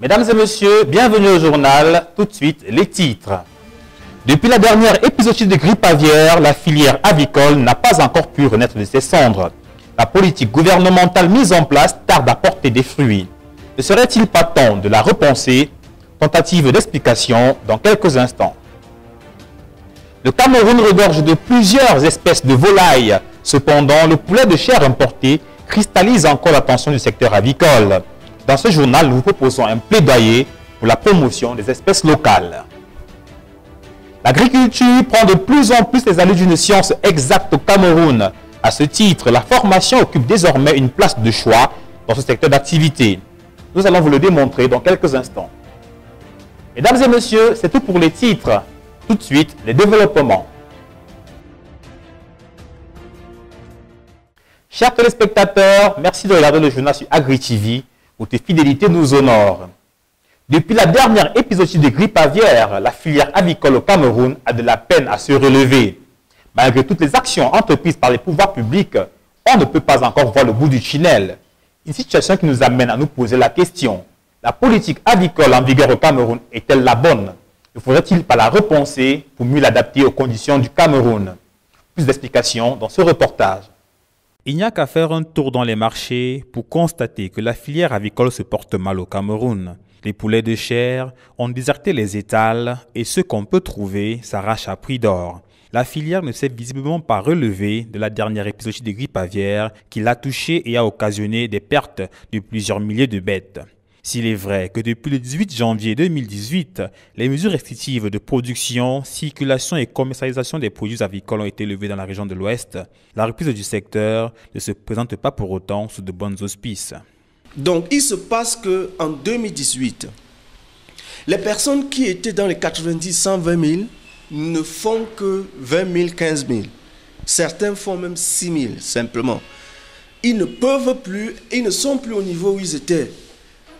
Mesdames et messieurs, bienvenue au journal. Tout de suite, les titres. Depuis la dernière épizootie de grippe aviaire, la filière avicole n'a pas encore pu renaître de ses cendres. La politique gouvernementale mise en place tarde à porter des fruits. Ne serait-il pas temps de la repenser? Tentative d'explication dans quelques instants. Le Cameroun regorge de plusieurs espèces de volailles. Cependant, le poulet de chair importé cristallise encore l'attention du secteur avicole. Dans ce journal, nous vous proposons un plaidoyer pour la promotion des espèces locales. L'agriculture prend de plus en plus les allures d'une science exacte au Cameroun. À ce titre, la formation occupe désormais une place de choix dans ce secteur d'activité. Nous allons vous le démontrer dans quelques instants. Mesdames et messieurs, c'est tout pour les titres. Tout de suite, les développements. Chers téléspectateurs, merci de regarder le journal sur AgriTV. Votre fidélité nous honore. Depuis la dernière épizootie de grippe aviaire, la filière avicole au Cameroun a de la peine à se relever. Malgré toutes les actions entreprises par les pouvoirs publics, on ne peut pas encore voir le bout du tunnel. Une situation qui nous amène à nous poser la question. La politique avicole en vigueur au Cameroun est-elle la bonne? Ne faudrait-il pas la repenser pour mieux l'adapter aux conditions du Cameroun? Plus d'explications dans ce reportage. Il n'y a qu'à faire un tour dans les marchés pour constater que la filière avicole se porte mal au Cameroun. Les poulets de chair ont déserté les étals et ce qu'on peut trouver s'arrache à prix d'or. La filière ne s'est visiblement pas relevée de la dernière épizootie de grippe aviaire qui l'a touchée et a occasionné des pertes de plusieurs milliers de bêtes. S'il est vrai que depuis le 18 janvier 2018, les mesures restrictives de production, circulation et commercialisation des produits avicoles ont été levées dans la région de l'Ouest, la reprise du secteur ne se présente pas pour autant sous de bonnes auspices. Donc, il se passe qu'en 2018, les personnes qui étaient dans les 90, 120 000 ne font que 20 000, 15 000. Certains font même 6 000, simplement. Ils ne peuvent plus, ils ne sont plus au niveau où ils étaient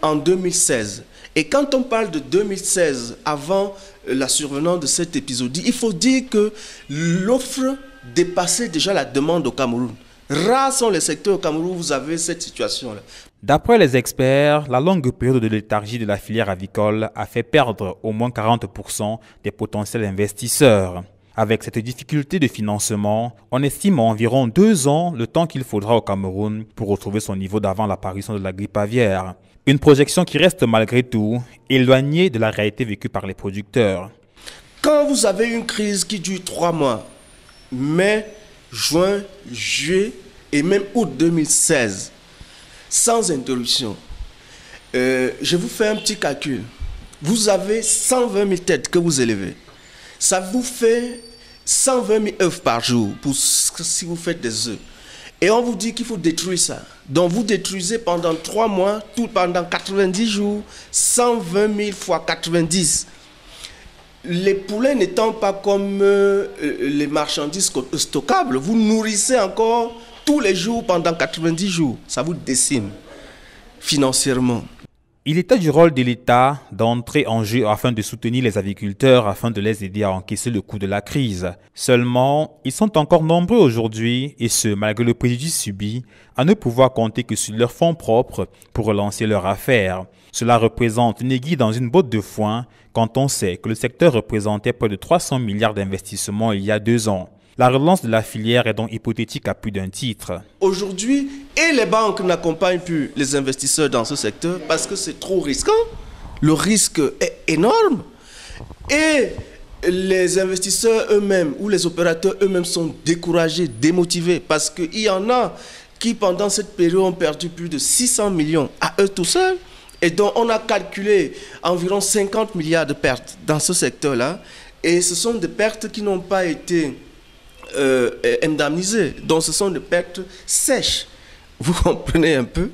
en 2016. Et quand on parle de 2016, avant la survenance de cet épisode, il faut dire que l'offre dépassait déjà la demande au Cameroun. Rares sont les secteurs au Cameroun où vous avez cette situation-là. D'après les experts, la longue période de léthargie de la filière avicole a fait perdre au moins 40% des potentiels investisseurs. Avec cette difficulté de financement, on estime à environ 2 ans le temps qu'il faudra au Cameroun pour retrouver son niveau d'avant l'apparition de la grippe aviaire. Une projection qui reste malgré tout éloignée de la réalité vécue par les producteurs. Quand vous avez une crise qui dure 3 mois, mai, juin, juillet et même août 2016, sans interruption, je vous fais un petit calcul. Vous avez 120 000 têtes que vous élevez. Ça vous fait 120 000 œufs par jour si vous faites des œufs. Et on vous dit qu'il faut détruire ça. Donc vous détruisez pendant 3 mois, pendant 90 jours, 120 000 fois 90. Les poulets n'étant pas comme les marchandises stockables, vous nourrissez encore tous les jours pendant 90 jours. Ça vous décime financièrement. Il était du rôle de l'État d'entrer en jeu afin de soutenir les agriculteurs, afin de les aider à encaisser le coût de la crise. Seulement, ils sont encore nombreux aujourd'hui, et ce, malgré le préjudice subi, à ne pouvoir compter que sur leurs fonds propres pour relancer leur affaire. Cela représente une aiguille dans une botte de foin quand on sait que le secteur représentait près de 300 milliards d'investissements il y a 2 ans. La relance de la filière est donc hypothétique à plus d'un titre. Aujourd'hui, et les banques n'accompagnent plus les investisseurs dans ce secteur parce que c'est trop risquant. Le risque est énorme. Et les investisseurs eux-mêmes ou les opérateurs eux-mêmes sont découragés, démotivés parce qu'il y en a qui pendant cette période ont perdu plus de 600 millions à eux tout seuls. Et donc on a calculé environ 50 milliards de pertes dans ce secteur-là. Et ce sont des pertes qui n'ont pas été indemnisées. Donc ce sont des pertes sèches. Vous comprenez un peu?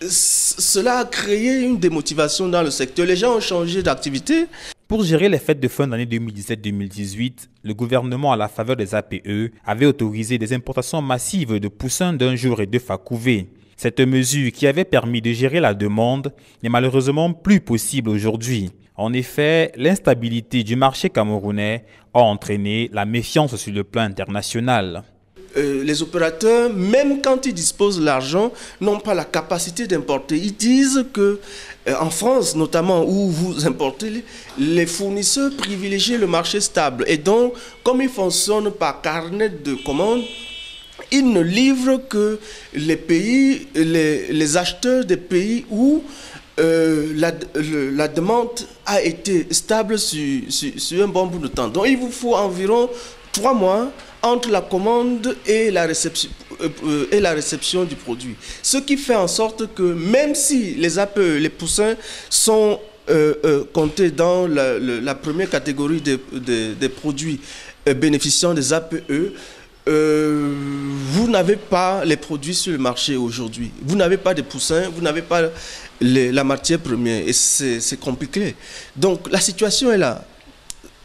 Cela a créé une démotivation dans le secteur. Les gens ont changé d'activité. Pour gérer les fêtes de fin d'année 2017-2018, le gouvernement, à la faveur des APE, avait autorisé des importations massives de poussins d'un jour et d'œufs à couver. Cette mesure qui avait permis de gérer la demande n'est malheureusement plus possible aujourd'hui. En effet, l'instabilité du marché camerounais a entraîné la méfiance sur le plan international. les opérateurs, même quand ils disposent de l'argent, n'ont pas la capacité d'importer. Ils disent que en France, notamment, où vous importez, les fournisseurs privilégient le marché stable. Et donc, comme ils fonctionnent par carnet de commandes, ils ne livrent que les pays, les acheteurs des pays où la demande a été stable sur un bon bout de temps. Donc, il vous faut environ 3 mois entre la commande et la réception du produit. Ce qui fait en sorte que même si les APE, les poussins sont comptés dans la première catégorie des produits bénéficiant des APE, vous n'avez pas les produits sur le marché aujourd'hui. Vous n'avez pas de poussins, vous n'avez pas la matière première et c'est compliqué. Donc la situation est là.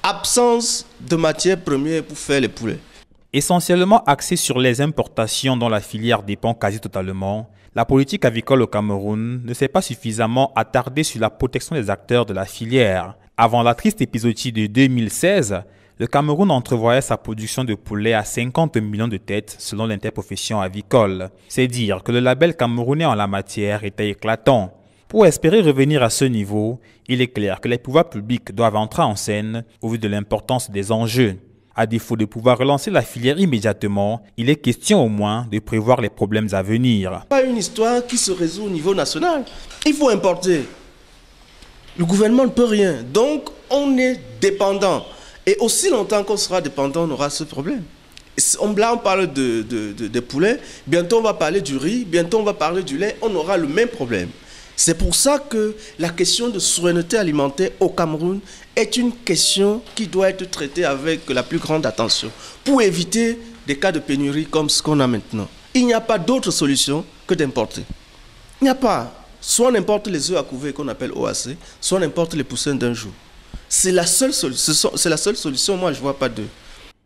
Absence de matière première pour faire les poulets. Essentiellement axée sur les importations dont la filière dépend quasi totalement, la politique avicole au Cameroun ne s'est pas suffisamment attardée sur la protection des acteurs de la filière. Avant la triste épisodie de 2016, le Cameroun entrevoyait sa production de poulet à 50 millions de têtes selon l'interprofession avicole. C'est dire que le label camerounais en la matière était éclatant. Pour espérer revenir à ce niveau, il est clair que les pouvoirs publics doivent entrer en scène au vu de l'importance des enjeux. À défaut de pouvoir relancer la filière immédiatement, il est question au moins de prévoir les problèmes à venir. Pas une histoire qui se résout au niveau national. Il faut importer. Le gouvernement ne peut rien. Donc, on est dépendant. Et aussi longtemps qu'on sera dépendant, on aura ce problème. Là, on parle de poulet. Bientôt, on va parler du riz. Bientôt, on va parler du lait. On aura le même problème. C'est pour ça que la question de souveraineté alimentaire au Cameroun est une question qui doit être traitée avec la plus grande attention pour éviter des cas de pénurie comme ce qu'on a maintenant. Il n'y a pas d'autre solution que d'importer. Il n'y a pas. Soit on importe les œufs à couver qu'on appelle OAC, soit on importe les poussins d'un jour. C'est la seule solution. Moi, je ne vois pas deux.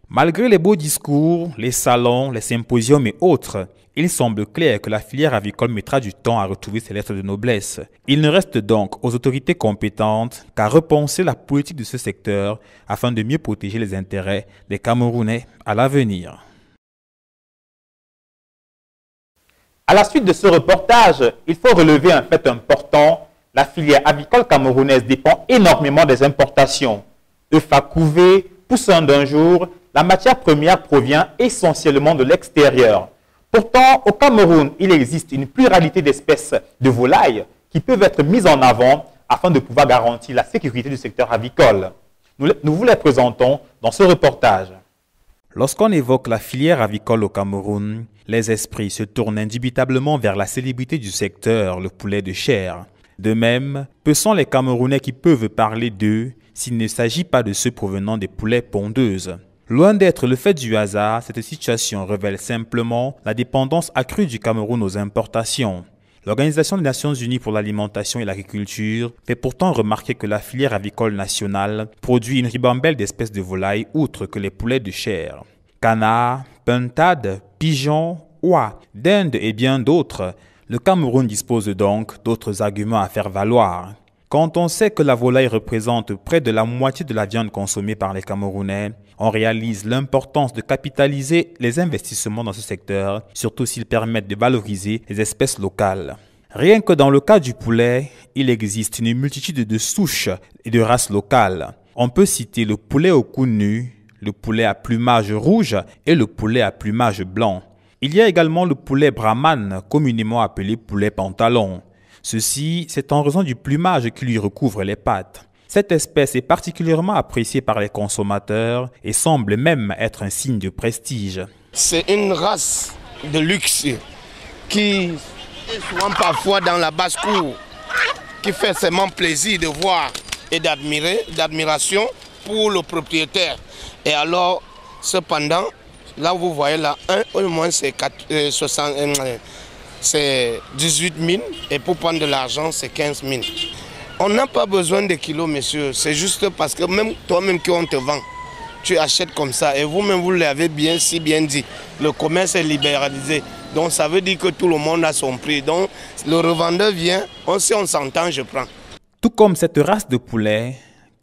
Malgré les beaux discours, les salons, les symposiums et autres, il semble clair que la filière avicole mettra du temps à retrouver ses lettres de noblesse. Il ne reste donc aux autorités compétentes qu'à repenser la politique de ce secteur afin de mieux protéger les intérêts des Camerounais à l'avenir. À la suite de ce reportage, il faut relever un fait important. La filière avicole camerounaise dépend énormément des importations. Œufs à couver, poussins d'un jour, la matière première provient essentiellement de l'extérieur. Pourtant, au Cameroun, il existe une pluralité d'espèces de volailles qui peuvent être mises en avant afin de pouvoir garantir la sécurité du secteur avicole. Nous vous les présentons dans ce reportage. Lorsqu'on évoque la filière avicole au Cameroun, les esprits se tournent indubitablement vers la célébrité du secteur, le poulet de chair. De même, peu sont les Camerounais qui peuvent parler d'eux s'il ne s'agit pas de ceux provenant des poulets pondeuses. Loin d'être le fait du hasard, cette situation révèle simplement la dépendance accrue du Cameroun aux importations. L'Organisation des Nations Unies pour l'alimentation et l'agriculture fait pourtant remarquer que la filière avicole nationale produit une ribambelle d'espèces de volailles outre que les poulets de chair. Canards, pintades, pigeons, oies, dindes et bien d'autres, le Cameroun dispose donc d'autres arguments à faire valoir. Quand on sait que la volaille représente près de la moitié de la viande consommée par les Camerounais, on réalise l'importance de capitaliser les investissements dans ce secteur, surtout s'ils permettent de valoriser les espèces locales. Rien que dans le cas du poulet, il existe une multitude de souches et de races locales. On peut citer le poulet au cou nu, le poulet à plumage rouge et le poulet à plumage blanc. Il y a également le poulet brahman, communément appelé poulet pantalon. Ceci, c'est en raison du plumage qui lui recouvre les pattes. Cette espèce est particulièrement appréciée par les consommateurs et semble même être un signe de prestige. C'est une race de luxe qui est souvent parfois dans la basse-cour, qui fait seulement plaisir de voir et d'admiration pour le propriétaire. Et alors, cependant, là vous voyez là, au moins c'est 18 000 et pour prendre de l'argent c'est 15 000. On n'a pas besoin de kilos, monsieur, c'est juste parce que même toi-même qu'on te vend, tu achètes comme ça et vous-même vous l'avez si bien dit. Le commerce est libéralisé, donc ça veut dire que tout le monde a son prix. Donc le revendeur vient, si on s'entend, je prends. Tout comme cette race de poulet,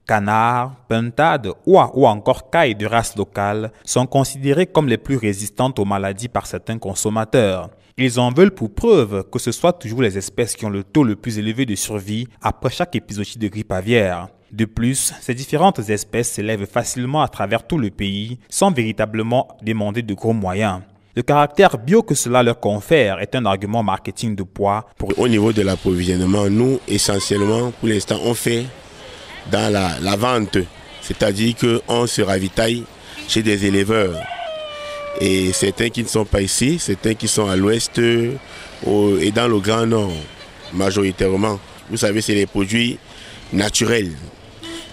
Canards, pintades, oies ou encore cailles de race locale sont considérées comme les plus résistantes aux maladies par certains consommateurs. Ils en veulent pour preuve que ce soit toujours les espèces qui ont le taux le plus élevé de survie après chaque épisode de grippe aviaire. De plus, ces différentes espèces s'élèvent facilement à travers tout le pays sans véritablement demander de gros moyens. Le caractère bio que cela leur confère est un argument marketing de poids. Au niveau de l'approvisionnement, nous, essentiellement, pour l'instant, on fait dans la vente. C'est-à-dire qu'on se ravitaille chez des éleveurs. Et certains qui ne sont pas ici, certains qui sont à l'ouest et dans le Grand Nord, majoritairement. Vous savez, c'est les produits naturels.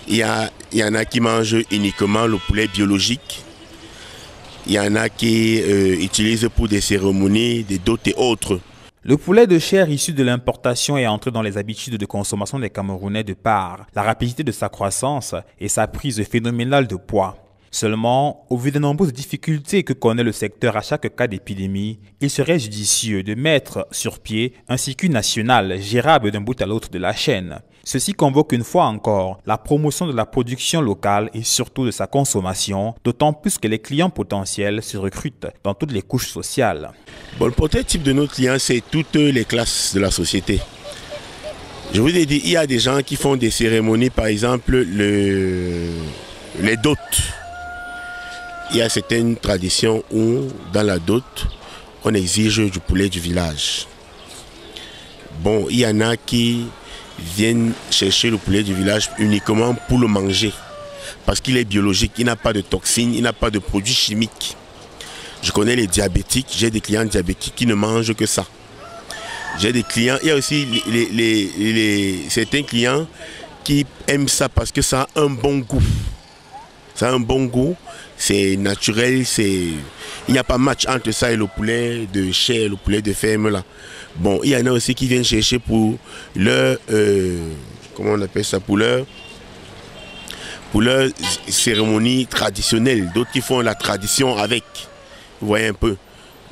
Il y en a qui mangent uniquement le poulet biologique. Il y en a qui utilisent pour des cérémonies, des dot et autres. Le poulet de chair issu de l'importation est entré dans les habitudes de consommation des Camerounais de par la rapidité de sa croissance et sa prise phénoménale de poids. Seulement, au vu des nombreuses difficultés que connaît le secteur à chaque cas d'épidémie, il serait judicieux de mettre sur pied un circuit national gérable d'un bout à l'autre de la chaîne. Ceci convoque une fois encore la promotion de la production locale et surtout de sa consommation, d'autant plus que les clients potentiels se recrutent dans toutes les couches sociales. Bon, le portrait type de nos clients, c'est toutes les classes de la société. Je vous ai dit, il y a des gens qui font des cérémonies, par exemple les dots. Il y a certaines traditions où, dans la dot, on exige du poulet du village. Bon, il y en a qui viennent chercher le poulet du village uniquement pour le manger. Parce qu'il est biologique, il n'a pas de toxines, il n'a pas de produits chimiques. Je connais les diabétiques, j'ai des clients diabétiques qui ne mangent que ça. J'ai des clients, il y a aussi certains clients qui aiment ça parce que ça a un bon goût. Ça a un bon goût, c'est naturel, il n'y a pas match entre ça et le poulet de chair, le poulet de ferme là. Bon, il y en a aussi qui viennent chercher pour leur, comment on appelle ça, pour leur cérémonie traditionnelle. D'autres qui font la tradition avec, vous voyez un peu.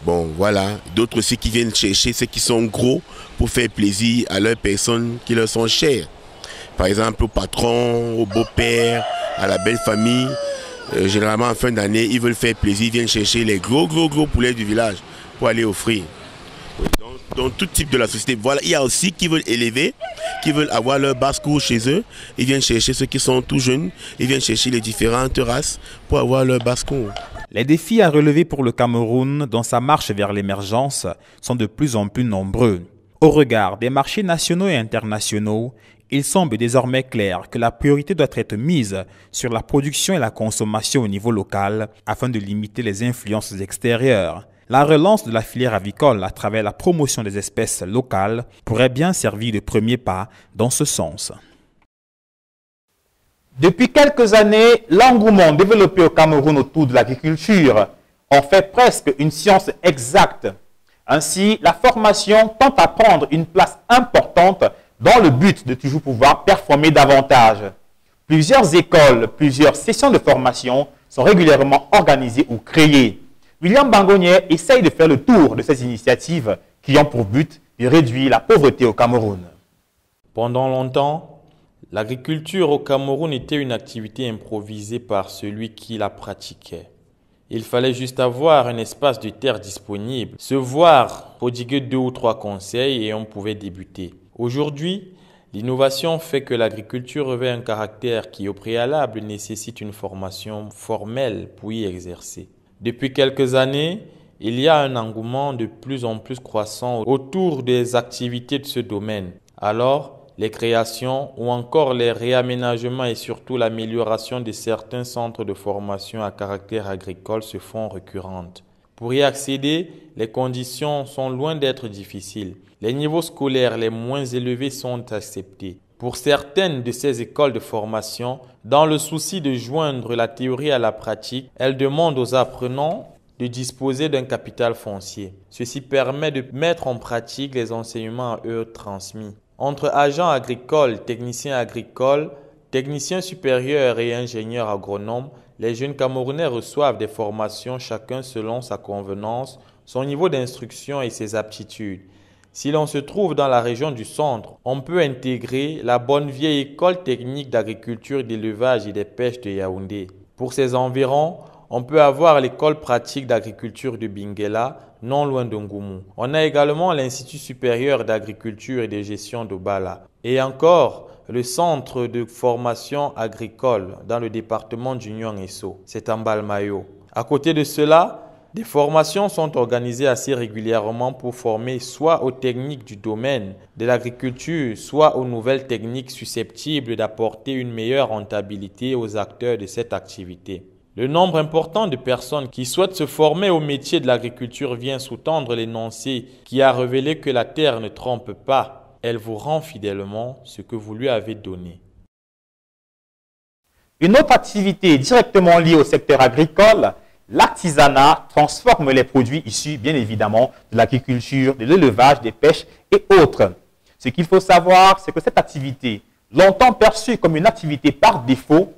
Bon, voilà. D'autres aussi qui viennent chercher ceux qui sont gros pour faire plaisir à leurs personnes qui leur sont chères. Par exemple, au patron, au beau-père, à la belle famille. Généralement, en fin d'année, ils veulent faire plaisir, ils viennent chercher les gros poulets du village pour aller offrir. Dans tout type de la société. Voilà, il y a aussi qui veulent élever, qui veulent avoir leur basse-cour chez eux. Ils viennent chercher ceux qui sont tout jeunes, ils viennent chercher les différentes races pour avoir leur basse-cour. Les défis à relever pour le Cameroun dans sa marche vers l'émergence sont de plus en plus nombreux. Au regard des marchés nationaux et internationaux, il semble désormais clair que la priorité doit être mise sur la production et la consommation au niveau local afin de limiter les influences extérieures. La relance de la filière avicole à travers la promotion des espèces locales pourrait bien servir de premier pas dans ce sens. Depuis quelques années, l'engouement développé au Cameroun autour de l'agriculture en fait presque une science exacte. Ainsi, la formation tend à prendre une place importante dans le but de toujours pouvoir performer davantage. Plusieurs écoles, plusieurs sessions de formation sont régulièrement organisées ou créées. William Bangonnier essaye de faire le tour de ces initiatives qui ont pour but de réduire la pauvreté au Cameroun. Pendant longtemps, l'agriculture au Cameroun était une activité improvisée par celui qui la pratiquait. Il fallait juste avoir un espace de terre disponible, se voir prodiguer 2 ou 3 conseils et on pouvait débuter. Aujourd'hui, l'innovation fait que l'agriculture revêt un caractère qui, au préalable, nécessite une formation formelle pour y exercer. Depuis quelques années, il y a un engouement de plus en plus croissant autour des activités de ce domaine. Alors, les créations ou encore les réaménagements et surtout l'amélioration de certains centres de formation à caractère agricole se font récurrentes. Pour y accéder, les conditions sont loin d'être difficiles. Les niveaux scolaires les moins élevés sont acceptés. Pour certaines de ces écoles de formation, dans le souci de joindre la théorie à la pratique, elles demandent aux apprenants de disposer d'un capital foncier. Ceci permet de mettre en pratique les enseignements à eux transmis. Entre agents agricoles, techniciens supérieurs et ingénieurs agronomes, les jeunes Camerounais reçoivent des formations chacun selon sa convenance, son niveau d'instruction et ses aptitudes. Si l'on se trouve dans la région du centre, on peut intégrer la bonne vieille école technique d'agriculture, d'élevage et des pêches de Yaoundé. Pour ces environs, on peut avoir l'école pratique d'agriculture de Bingela, non loin de Ngoumou. On a également l'Institut supérieur d'agriculture et de gestion de Bala. Et encore, le centre de formation agricole dans le département du Nyong-Esso, c'est en Balmayo. À côté de cela, des formations sont organisées assez régulièrement pour former soit aux techniques du domaine de l'agriculture, soit aux nouvelles techniques susceptibles d'apporter une meilleure rentabilité aux acteurs de cette activité. Le nombre important de personnes qui souhaitent se former au métier de l'agriculture vient sous-tendre l'énoncé qui a révélé que la terre ne trompe pas, elle vous rend fidèlement ce que vous lui avez donné. Une autre activité directement liée au secteur agricole, l'artisanat, transforme les produits issus bien évidemment de l'agriculture, de l'élevage, des pêches et autres. Ce qu'il faut savoir, c'est que cette activité, longtemps perçue comme une activité par défaut,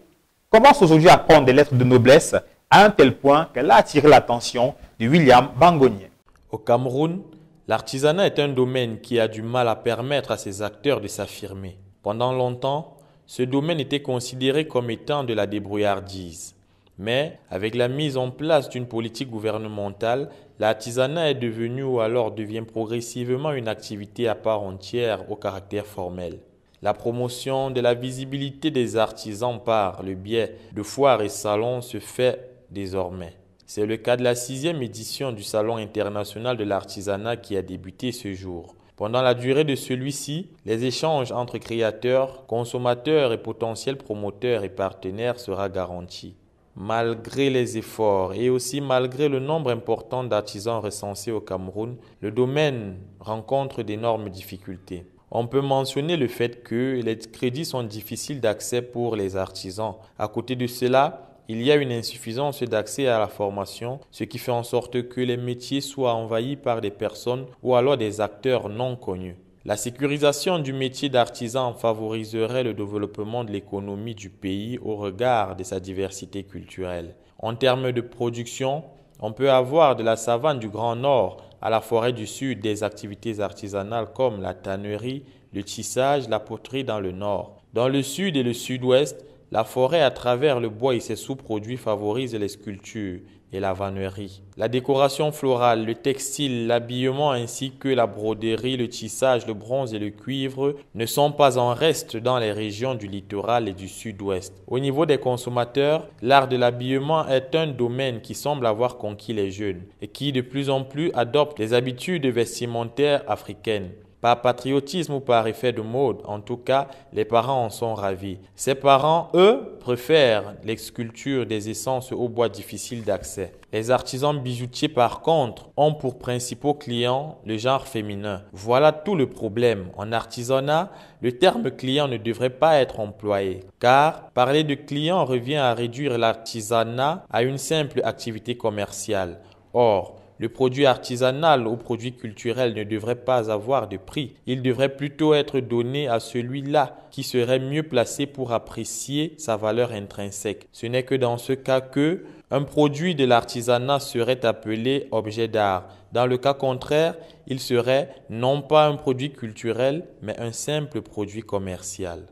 commence aujourd'hui à prendre des lettres de noblesse à un tel point qu'elle a attiré l'attention de William Bangonnier. Au Cameroun, l'artisanat est un domaine qui a du mal à permettre à ses acteurs de s'affirmer. Pendant longtemps, ce domaine était considéré comme étant de la débrouillardise. Mais avec la mise en place d'une politique gouvernementale, l'artisanat est devenu ou alors devient progressivement une activité à part entière au caractère formel. La promotion de la visibilité des artisans par le biais de foires et salons se fait désormais. C'est le cas de la 6e édition du Salon international de l'artisanat qui a débuté ce jour. Pendant la durée de celui-ci, les échanges entre créateurs, consommateurs et potentiels promoteurs et partenaires sera garantis. Malgré les efforts et aussi malgré le nombre important d'artisans recensés au Cameroun, le domaine rencontre d'énormes difficultés. On peut mentionner le fait que les crédits sont difficiles d'accès pour les artisans. À côté de cela, il y a une insuffisance d'accès à la formation, ce qui fait en sorte que les métiers soient envahis par des personnes ou alors des acteurs non connus. La sécurisation du métier d'artisan favoriserait le développement de l'économie du pays au regard de sa diversité culturelle. En termes de production, on peut avoir de la savane du Grand Nord à la forêt du Sud des activités artisanales comme la tannerie, le tissage, la poterie dans le Nord. Dans le Sud et le Sud-Ouest, la forêt à travers le bois et ses sous-produits favorise les sculptures et la vannerie. La décoration florale, le textile, l'habillement ainsi que la broderie, le tissage, le bronze et le cuivre ne sont pas en reste dans les régions du littoral et du sud-ouest. Au niveau des consommateurs, l'art de l'habillement est un domaine qui semble avoir conquis les jeunes et qui de plus en plus adopte les habitudes vestimentaires africaines. Par patriotisme ou par effet de mode, en tout cas, les parents en sont ravis. Ces parents, eux, préfèrent les sculptures des essences au bois difficiles d'accès. Les artisans bijoutiers, par contre, ont pour principaux clients le genre féminin. Voilà tout le problème. En artisanat, le terme client ne devrait pas être employé, car parler de client revient à réduire l'artisanat à une simple activité commerciale. Or, le produit artisanal ou produit culturel ne devrait pas avoir de prix. Il devrait plutôt être donné à celui-là qui serait mieux placé pour apprécier sa valeur intrinsèque. Ce n'est que dans ce cas que un produit de l'artisanat serait appelé objet d'art. Dans le cas contraire, il serait non pas un produit culturel, mais un simple produit commercial.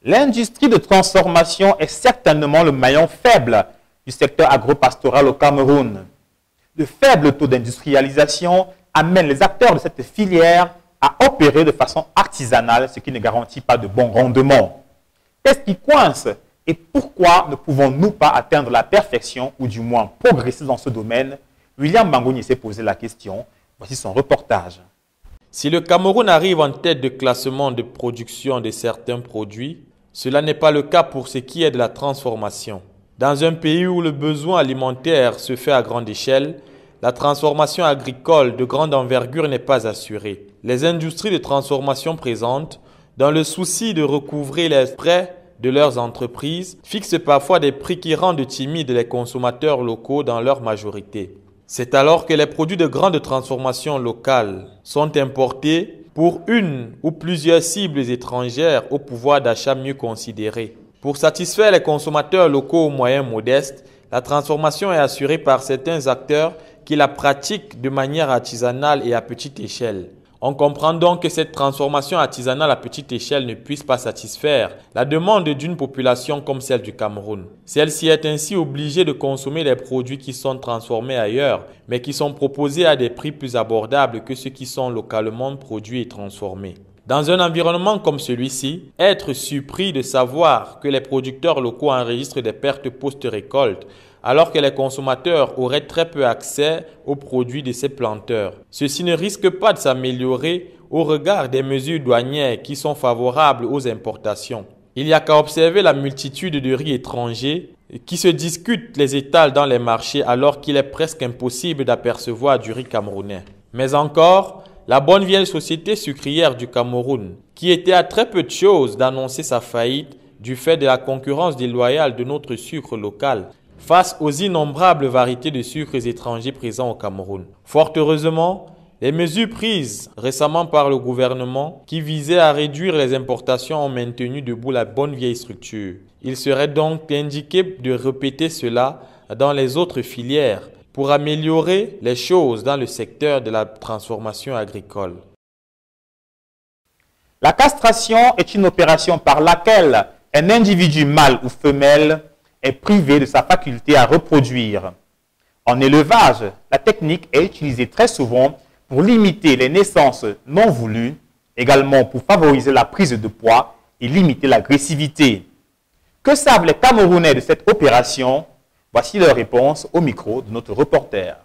L'industrie de transformation est certainement le maillon faible du secteur agropastoral au Cameroun. Le faible taux d'industrialisation amène les acteurs de cette filière à opérer de façon artisanale, ce qui ne garantit pas de bon rendement. Qu'est-ce qui coince et pourquoi ne pouvons-nous pas atteindre la perfection ou du moins progresser dans ce domaine? William Bangonnier s'est posé la question. Voici son reportage. Si le Cameroun arrive en tête de classement de production de certains produits, cela n'est pas le cas pour ce qui est de la transformation. Dans un pays où le besoin alimentaire se fait à grande échelle, la transformation agricole de grande envergure n'est pas assurée. Les industries de transformation présentes, dans le souci de recouvrer les frais de leurs entreprises, fixent parfois des prix qui rendent timides les consommateurs locaux dans leur majorité. C'est alors que les produits de grande transformation locale sont importés pour une ou plusieurs cibles étrangères au pouvoir d'achat mieux considéré. Pour satisfaire les consommateurs locaux aux moyens modestes, la transformation est assurée par certains acteurs qui la pratiquent de manière artisanale et à petite échelle. On comprend donc que cette transformation artisanale à petite échelle ne puisse pas satisfaire la demande d'une population comme celle du Cameroun. Celle-ci est ainsi obligée de consommer des produits qui sont transformés ailleurs, mais qui sont proposés à des prix plus abordables que ceux qui sont localement produits et transformés. Dans un environnement comme celui-ci, être surpris de savoir que les producteurs locaux enregistrent des pertes post-récolte alors que les consommateurs auraient très peu accès aux produits de ces planteurs. Ceci ne risque pas de s'améliorer au regard des mesures douanières qui sont favorables aux importations. Il n'y a qu'à observer la multitude de riz étrangers qui se discutent les étals dans les marchés alors qu'il est presque impossible d'apercevoir du riz camerounais. Mais encore, la bonne vieille société sucrière du Cameroun, qui était à très peu de choses d'annoncer sa faillite du fait de la concurrence déloyale de notre sucre local, face aux innombrables variétés de sucres étrangers présents au Cameroun. Fort heureusement, les mesures prises récemment par le gouvernement qui visaient à réduire les importations ont maintenu debout la bonne vieille structure. Il serait donc indiqué de répéter cela dans les autres filières pour améliorer les choses dans le secteur de la transformation agricole. La castration est une opération par laquelle un individu mâle ou femelle est privé de sa faculté à reproduire. En élevage, la technique est utilisée très souvent pour limiter les naissances non voulues, également pour favoriser la prise de poids et limiter l'agressivité. Que savent les Camerounais de cette opération? Voici leur réponse au micro de notre reporter.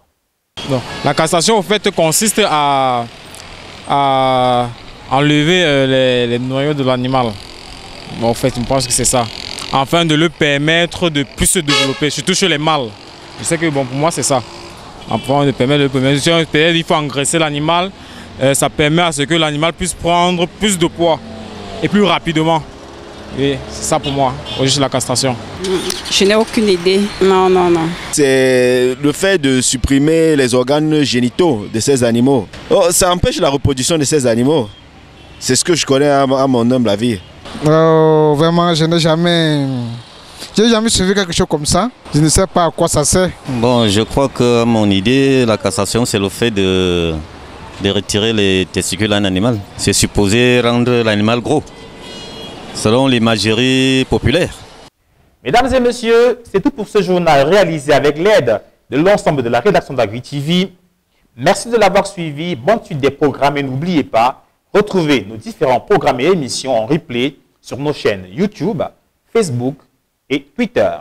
Donc, la castration, au fait, consiste à enlever les noyaux de l'animal. Bon, en fait, je pense que c'est ça. Afin de lui permettre de plus se développer, surtout chez les mâles. Je sais que bon, pour moi, c'est ça. Afin de permettre peut-être il faut engraisser l'animal. Ça permet à ce que l'animal puisse prendre plus de poids et plus rapidement. Et c'est ça pour moi, juste la castration. Je n'ai aucune idée. Non. C'est le fait de supprimer les organes génitaux de ces animaux. Oh, ça empêche la reproduction de ces animaux. C'est ce que je connais à mon humble avis. Vraiment, je n'ai jamais suivi quelque chose comme ça. Je ne sais pas à quoi ça sert. Bon, je crois que mon idée, la castration, c'est le fait de retirer les testicules d'un animal. C'est supposé rendre l'animal gros, selon l'imagerie populaire. Mesdames et messieurs, c'est tout pour ce journal réalisé avec l'aide de l'ensemble de la rédaction d'AgriTV. Merci de l'avoir suivi. Bonne suite des programmes et n'oubliez pas, retrouvez nos différents programmes et émissions en replay sur nos chaînes YouTube, Facebook et Twitter.